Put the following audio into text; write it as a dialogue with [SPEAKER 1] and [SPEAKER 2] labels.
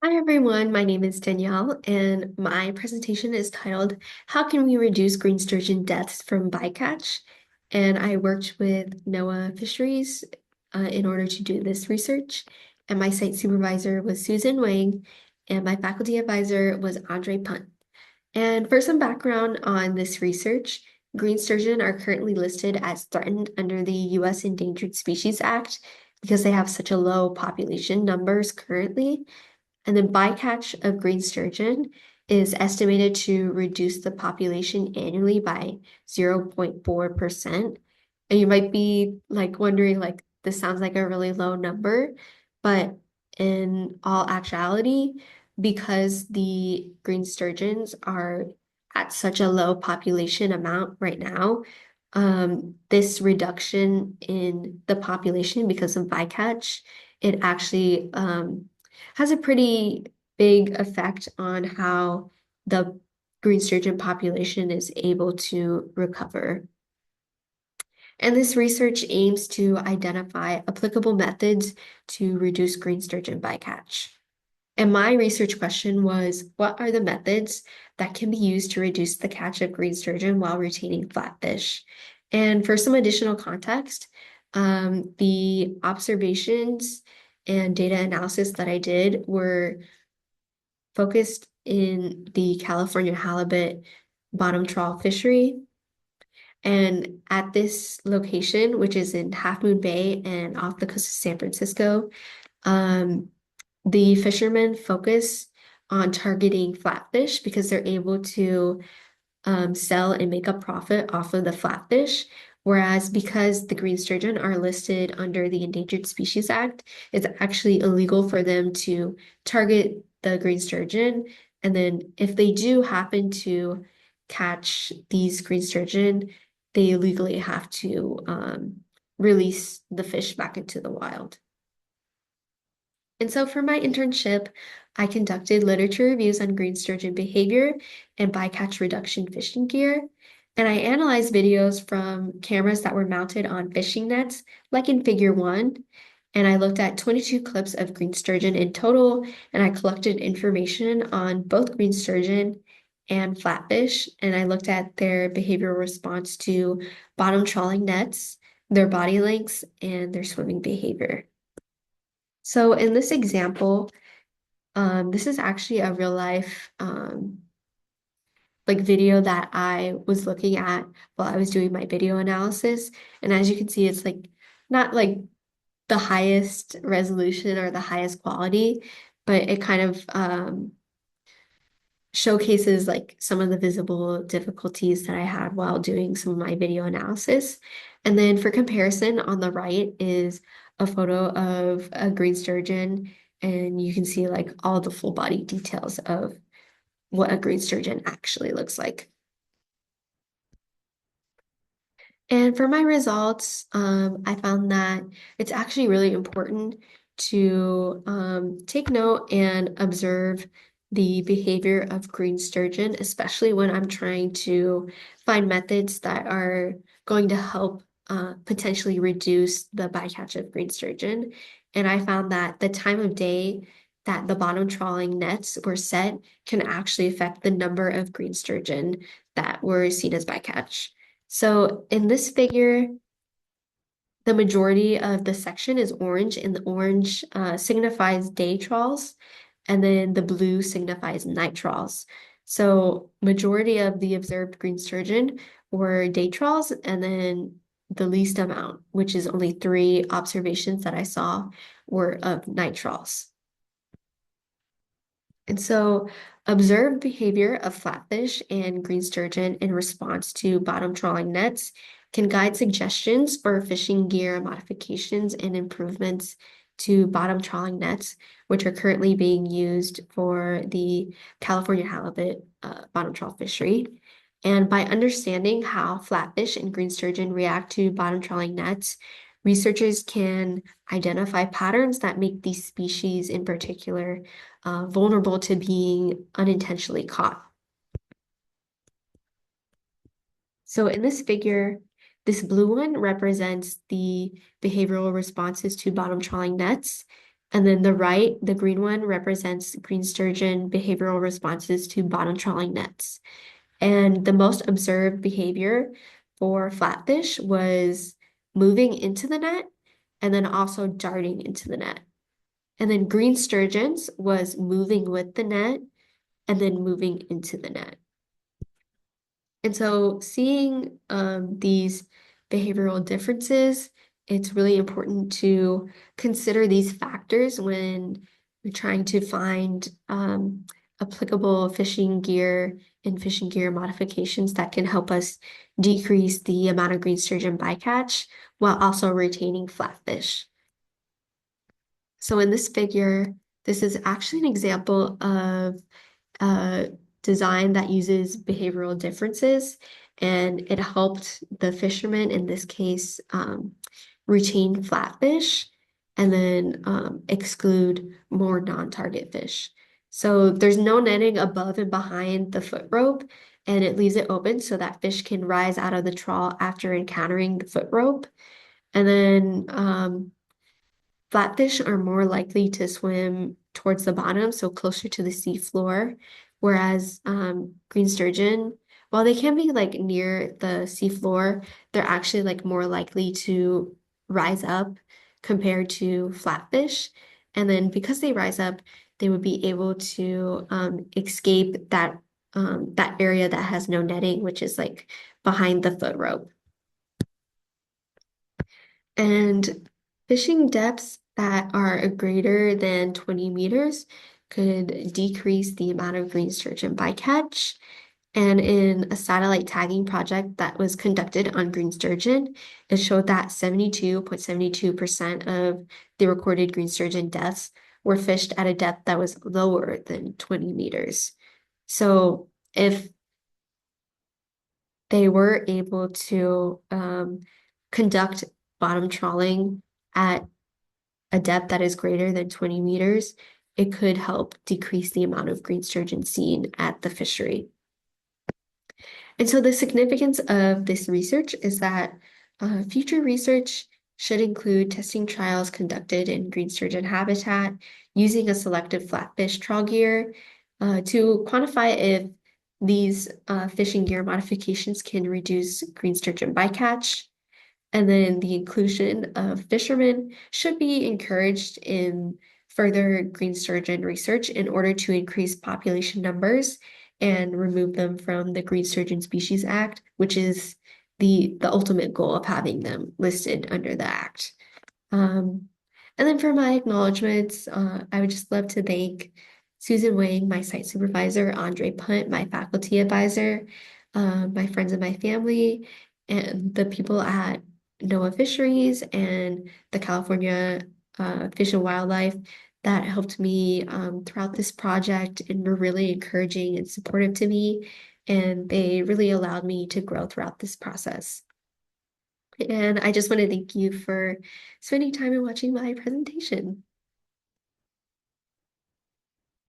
[SPEAKER 1] Hi everyone, my name is Danielle, and my presentation is titled How Can We Reduce Green Sturgeon Deaths from Bycatch? And I worked with NOAA Fisheries in order to do this research. And my site supervisor was Susan Wang, and my faculty advisor was Andre Punt. And for some background on this research, green sturgeon are currently listed as threatened under the U.S. Endangered Species Act because they have such a low population numbers currently. And the bycatch of green sturgeon is estimated to reduce the population annually by 0.4%. And you might be like wondering, like, this sounds like a really low number, but in all actuality, because the green sturgeons are at such a low population amount right now, this reduction in the population because of bycatch, it actually has a pretty big effect on how the green sturgeon population is able to recover. And this research aims to identify applicable methods to reduce green sturgeon bycatch. And my research question was, what are the methods that can be used to reduce the catch of green sturgeon while retaining flatfish? And for some additional context, the observations and data analysis that I did were focused in the California halibut bottom trawl fishery. And at this location, which is in Half Moon Bay and off the coast of San Francisco, um, the fishermen focus on targeting flatfish because they're able to sell and make a profit off of the flatfish. Whereas because the green sturgeon are listed under the Endangered Species Act, it's actually illegal for them to target the green sturgeon. And then if they do happen to catch these green sturgeon, they legally have to release the fish back into the wild. And so for my internship, I conducted literature reviews on green sturgeon behavior and bycatch reduction fishing gear. And I analyzed videos from cameras that were mounted on fishing nets, like in Figure 1. And I looked at 22 clips of green sturgeon in total, and I collected information on both green sturgeon and flatfish. And I looked at their behavioral response to bottom trawling nets, their body lengths, and their swimming behavior. So in this example, this is actually a real life like video that I was looking at while I was doing my video analysis. And as you can see, it's like not like the highest resolution or the highest quality, but it kind of showcases like some of the visible difficulties that I had while doing some of my video analysis. And then for comparison, on the right is a photo of a green sturgeon, and you can see like all the full body details of what a green sturgeon actually looks like. And for my results, I found that it's actually really important to take note and observe the behavior of green sturgeon, especially when I'm trying to find methods that are going to help potentially reduce the bycatch of green sturgeon. And I found that the time of day that the bottom trawling nets were set can actually affect the number of green sturgeon that were seen as bycatch. So in this figure, the majority of the section is orange, and the orange signifies day trawls, and then the blue signifies night trawls. So majority of the observed green sturgeon were day trawls, and then the least amount, which is only 3 observations that I saw, were of night trawls. And so observed behavior of flatfish and green sturgeon in response to bottom trawling nets can guide suggestions for fishing gear modifications and improvements to bottom trawling nets, which are currently being used for the California halibut bottom trawl fishery. And by understanding how flatfish and green sturgeon react to bottom trawling nets, researchers can identify patterns that make these species in particular vulnerable to being unintentionally caught. So in this figure, this blue one represents the behavioral responses to bottom trawling nets. And then the right, the green one, represents green sturgeon behavioral responses to bottom trawling nets. And the most observed behavior for flatfish was moving into the net and then also darting into the net. And then green sturgeons was moving with the net and then moving into the net. And so seeing these behavioral differences, it's really important to consider these factors when we're trying to find applicable fishing gear and fishing gear modifications that can help us decrease the amount of green sturgeon bycatch while also retaining flatfish. So in this figure, this is actually an example of uh, design that uses behavioral differences, and it helped the fishermen in this case retain flatfish and then exclude more non-target fish. So there's no netting above and behind the foot rope, and it leaves it open so that fish can rise out of the trawl after encountering the foot rope. And then flatfish are more likely to swim towards the bottom, so closer to the sea floor, whereas green sturgeon, while they can be like near the sea floor, they're actually like more likely to rise up compared to flatfish. And then because they rise up, they would be able to escape that area that has no netting, which is like behind the foot rope. And fishing depths that are greater than 20 meters could decrease the amount of green sturgeon bycatch. And in a satellite tagging project that was conducted on green sturgeon, it showed that 72.72% of the recorded green sturgeon deaths were fished at a depth that was lower than 20 meters. So if they were able to conduct bottom trawling at a depth that is greater than 20 meters, it could help decrease the amount of green sturgeon seen at the fishery. And so the significance of this research is that future research should include testing trials conducted in green sturgeon habitat using a selective flatfish trawl gear to quantify if these fishing gear modifications can reduce green sturgeon bycatch. And then the inclusion of fishermen should be encouraged in further green sturgeon research in order to increase population numbers and remove them from the Green Sturgeon Species Act, which is the ultimate goal of having them listed under the act. Um, and then for my acknowledgements, I would just love to thank Susan Wang, my site supervisor, Andre Punt, my faculty advisor, my friends and my family, and the people at NOAA Fisheries and the California Fish and Wildlife that helped me throughout this project and were really encouraging and supportive to me. And they really allowed me to grow throughout this process. And I just want to thank you for spending time and watching my presentation.